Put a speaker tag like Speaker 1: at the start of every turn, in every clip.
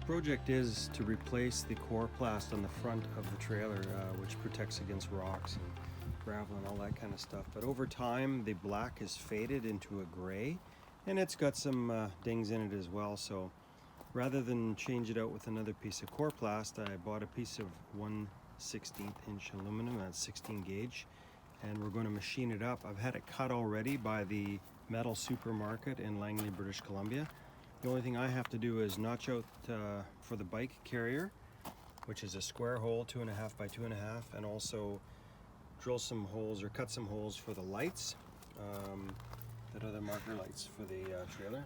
Speaker 1: project is to replace the coroplast on the front of the trailer, which protects against rocks and gravel and all that kind of stuff. But over time, the black is faded into a gray, and it's got some dings in it as well. So rather than change it out with another piece of coroplast, I bought a piece of 1/16 inch aluminum, that's 16 gauge, and we're going to machine it up. I've had it cut already by the metal supermarket in Langley, British Columbia. The only thing I have to do is notch out for the bike carrier, which is a square hole 2.5 by 2.5, and also drill some holes or cut some holes for the lights, that are the marker lights for the trailer.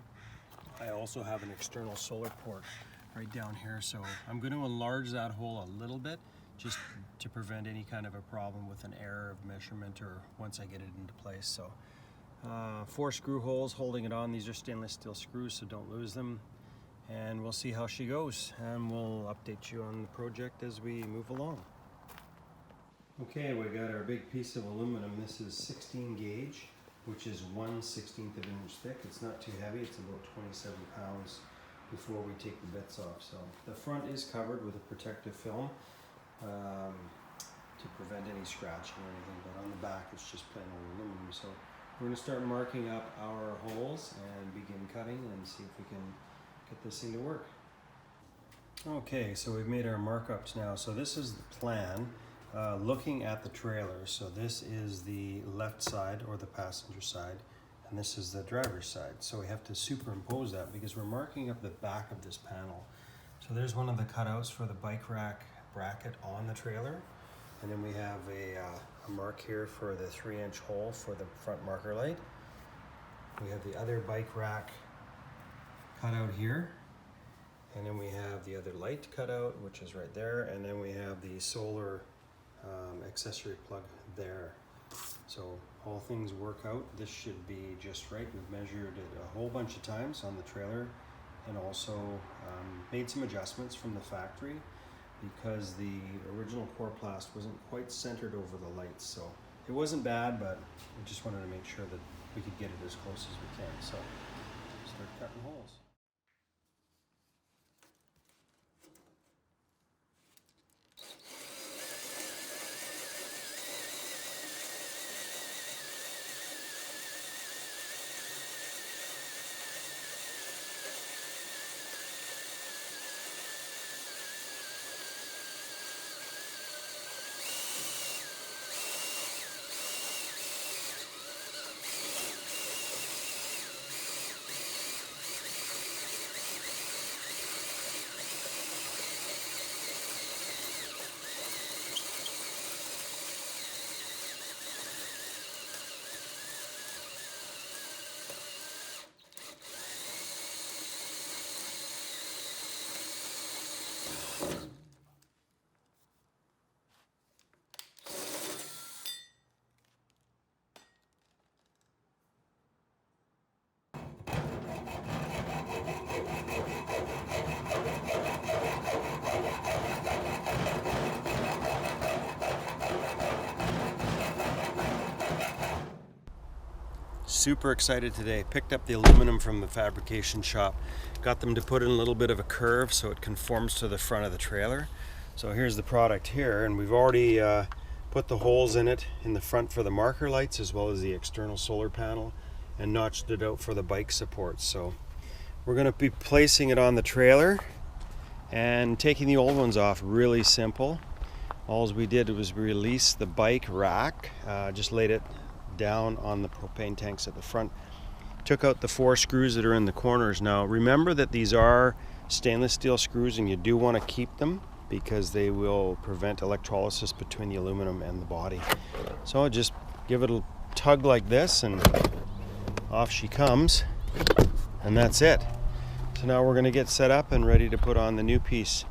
Speaker 1: I also have an external solar port right down here, so I'm going to enlarge that hole a little bit just to prevent any kind of a problem with an error of measurement or once I get it into place. So 4 screw holes holding it on. These are stainless steel screws, so don't lose them, and we'll see how she goes, and we'll update you on the project as we move along. Okay, we got our big piece of aluminum. This is 16 gauge, which is 1/16 of an inch thick. It's not too heavy, it's about 27 pounds before we take the bits off. So the front is covered with a protective film to prevent any scratching or anything, but on the back it's just plain old aluminum. So we're going to start marking up our holes and begin cutting and see if we can get this thing to work. Okay, so we've made our markups now. So this is the plan looking at the trailer. So this is the left side, or the passenger side, and this is the driver's side. So we have to superimpose that because we're marking up the back of this panel. So there's one of the cutouts for the bike rack bracket on the trailer. And then we have a mark here for the 3-inch hole for the front marker light. We have the other bike rack cutout here. And then we have the other light cutout, which is right there. And then we have the solar accessory plug there. So all things work out. This should be just right. We've measured it a whole bunch of times on the trailer, and also made some adjustments from the factory, because the original coroplast wasn't quite centered over the lights. So it wasn't bad, but we just wanted to make sure that we could get it as close as we can. So start cutting holes. Super excited today. Picked up the aluminum from the fabrication shop. Got them to put in a little bit of a curve so it conforms to the front of the trailer. So here's the product here, and we've already put the holes in it in the front for the marker lights as well as the external solar panel, and notched it out for the bike supports. So we're going to be placing it on the trailer and taking the old ones off. Really simple. All we did was release the bike rack, just laid it down on the propane tanks at the front, took out the 4 screws that are in the corners. Now remember that these are stainless steel screws, and you do want to keep them because they will prevent electrolysis between the aluminum and the body. So I'll just give it a tug like this and off she comes, and that's it. So now we're going to get set up and ready to put on the new piece.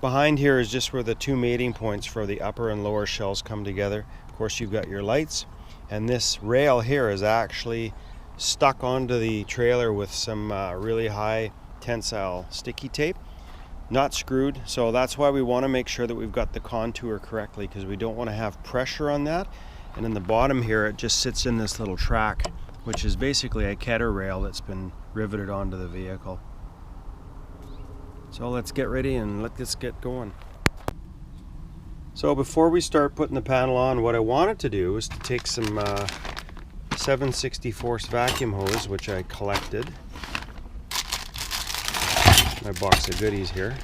Speaker 1: Behind here is just where the 2 mating points for the upper and lower shells come together. Of course, you've got your lights. And this rail here is actually stuck onto the trailer with some really high tensile sticky tape, not screwed. So that's why we want to make sure that we've got the contour correctly, because we don't want to have pressure on that. And in the bottom here, it just sits in this little track, which is basically a Ketter rail that's been riveted onto the vehicle. So let's get ready and let this get going. So before we start putting the panel on, what I wanted to do is to take some 7/64 vacuum hose, which I collected. My box of goodies here.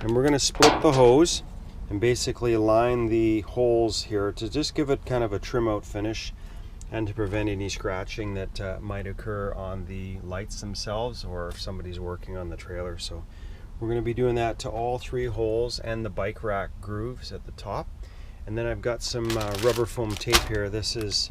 Speaker 1: And we're going to split the hose and basically line the holes here to just give it kind of a trim out finish and to prevent any scratching that might occur on the lights themselves or if somebody's working on the trailer. So we're going to be doing that to all 3 holes and the bike rack grooves at the top. And then I've got some rubber foam tape here. This is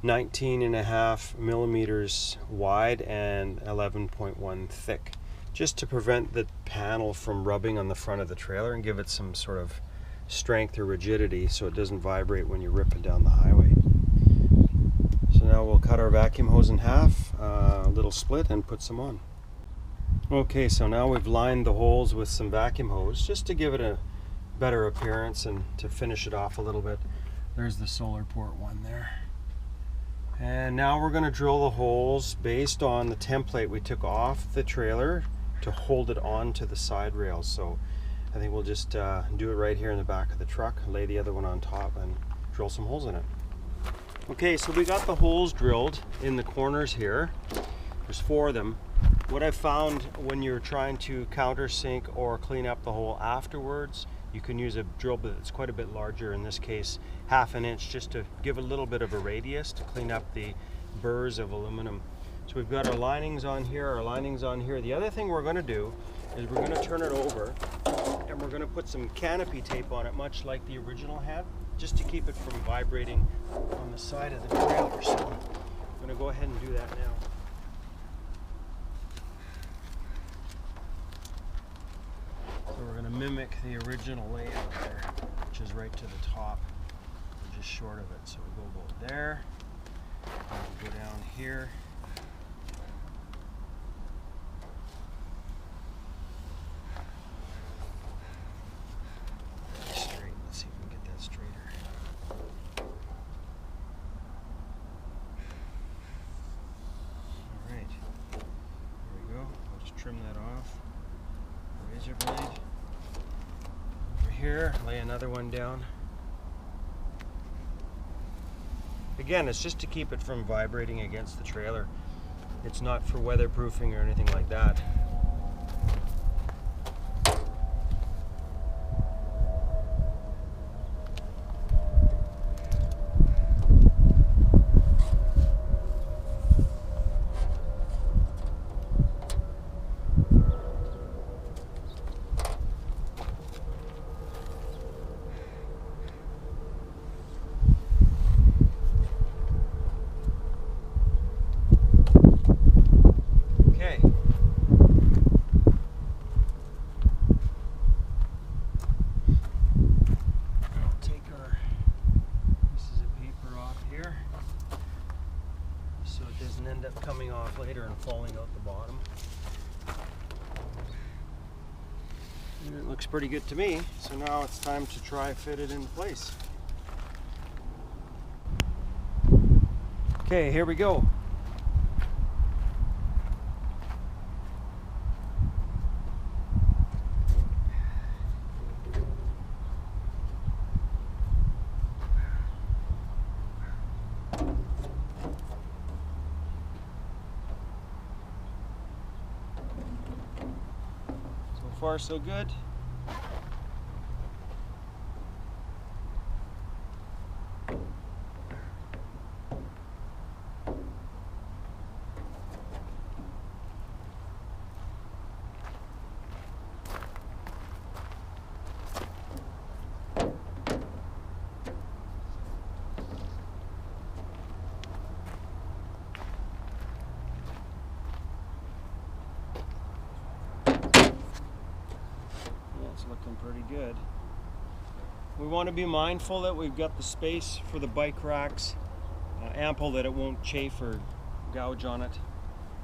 Speaker 1: 19.5 millimeters wide and 11.1 thick, just to prevent the panel from rubbing on the front of the trailer and give it some sort of strength or rigidity so it doesn't vibrate when you're ripping down the highway. So now we'll cut our vacuum hose in half, a little split, and put some on. Okay, so now we've lined the holes with some vacuum hose just to give it a better appearance and to finish it off a little bit. There's the solar port one there. And now we're going to drill the holes based on the template we took off the trailer to hold it onto the side rails. So I think we'll just do it right here in the back of the truck, lay the other one on top and drill some holes in it. Okay, so we got the holes drilled in the corners here. There's 4 of them. What I've found when you're trying to countersink or clean up the hole afterwards, you can use a drill bit that's quite a bit larger, in this case 1/2 inch, just to give a little bit of a radius to clean up the burrs of aluminum. So we've got our linings on here, our linings on here. The other thing we're going to do is we're going to turn it over and we're going to put some canopy tape on it, much like the original had, just to keep it from vibrating on the side of the trailer. So I'm going to go ahead and do that now. So we're going to mimic the original layout there, which is right to the top. We're just short of it. So we go about there, and we'll go down here. Straight. Let's see if we can get that straighter. Alright. There we go. I'll just trim that off. Razor blade. Over here, lay another one down. Again, it's just to keep it from vibrating against the trailer. It's not for weatherproofing or anything like that. End up coming off later and falling out the bottom. And it looks pretty good to me, so now it's time to try fit it into place. Okay, here we go. So far, so good. Looking pretty good. We want to be mindful that we've got the space for the bike racks ample, that it won't chafe or gouge on it.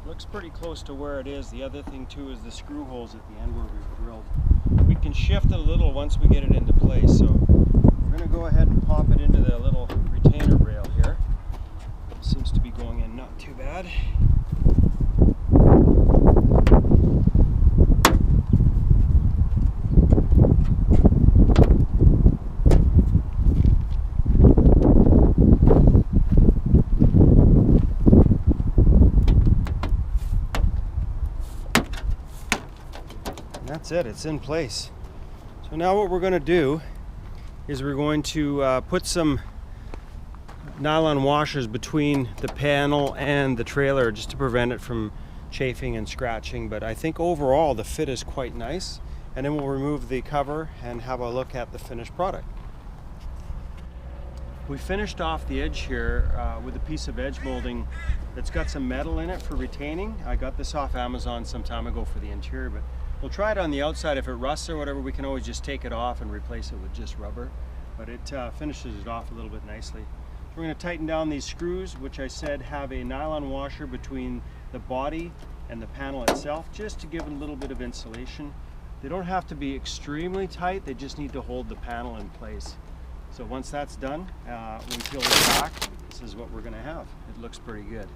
Speaker 1: Looks pretty close to where it is. The other thing too is the screw holes at the end where we've drilled. We can shift it a little once we get it into place. So we're going to go ahead and pop it into the little retainer rail here. It seems to be going in not too bad. That's it, it's in place. So now what we're going to do is we're going to put some nylon washers between the panel and the trailer just to prevent it from chafing and scratching, but I think overall the fit is quite nice. And then we'll remove the cover and have a look at the finished product. We finished off the edge here with a piece of edge molding that's got some metal in it for retaining. I got this off Amazon some time ago for the interior, but we'll try it on the outside. If it rusts or whatever, we can always just take it off and replace it with just rubber. But it finishes it off a little bit nicely. So we're going to tighten down these screws, which I said have a nylon washer between the body and the panel itself, just to give it a little bit of insulation. They don't have to be extremely tight, they just need to hold the panel in place. So once that's done, when we peel it back, this is what we're going to have. It looks pretty good.